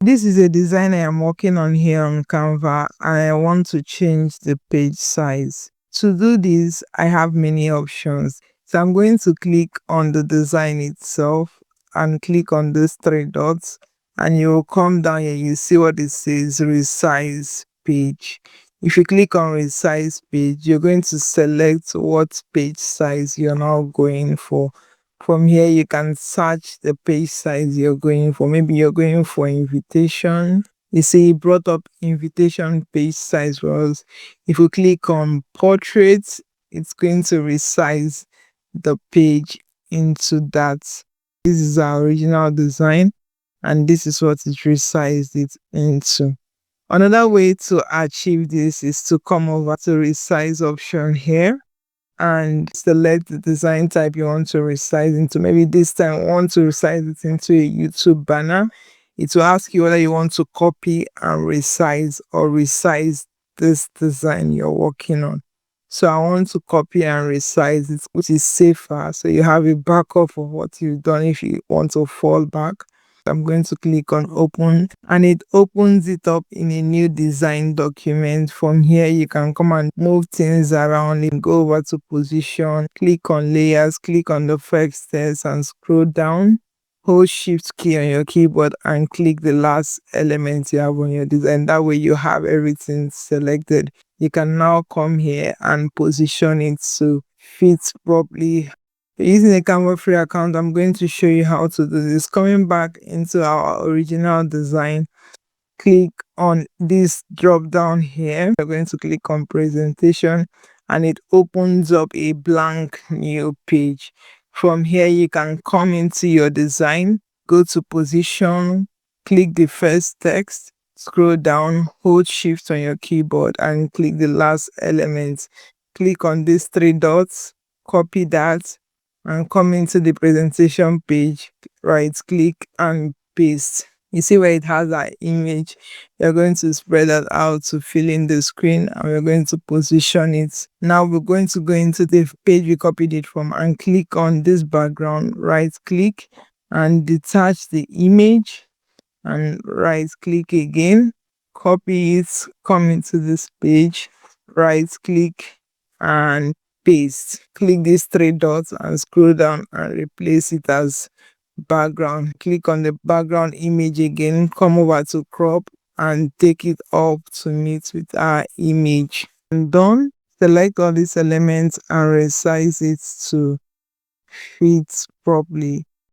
This is a design I am working on here on Canva, and I want to change the page size. To do this, I have many options. So I'm going to click on the design itself and click on these three dots, and you will come down here. You see what it says, resize page. If you click on resize page, you're going to select what page size you're now going for. From here, you can search the page size you're going for. Maybe you're going for invitation. You see, it brought up invitation page size was. If you click on portrait, it's going to resize the page into that. This is our original design, and this is what it resized it into. Another way to achieve this is to come over to resize option here and select the design type you want to resize into. Maybe this time I want to resize it into a YouTube banner. It will ask you whether you want to copy and resize or resize this design you're working on. So I want to copy and resize it, which is safer. So you have a backup of what you've done if you want to fall back. I'm going to click on open, and it opens it up in a new design document. From here, you can come and move things around and go over to position, click on layers, click on the first text and scroll down. Hold shift key on your keyboard and click the last element you have on your design. That way you have everything selected. You can now come here and position it to fit properly. Using a Canva free account, I'm going to show you how to do this. Coming back into our original design, click on this drop down here. We're going to click on presentation, and it opens up a blank new page. From here, you can come into your design, go to position, click the first text, scroll down, hold shift on your keyboard and click the last element. Click on these three dots, copy that, and come into the presentation page, right click and paste. You see where it has our image. You're going to spread that out to fill in the screen, and we're going to position it. Now we're going to go into the page we copied it from and click on this background, right click and detach the image, and right click again, copy it, come into this page, right click and paste. Click these three dots and scroll down and replace it as background. Click on the background image again, come over to crop and take it up to meet with our image. And done. Select all these elements and resize it to fit properly.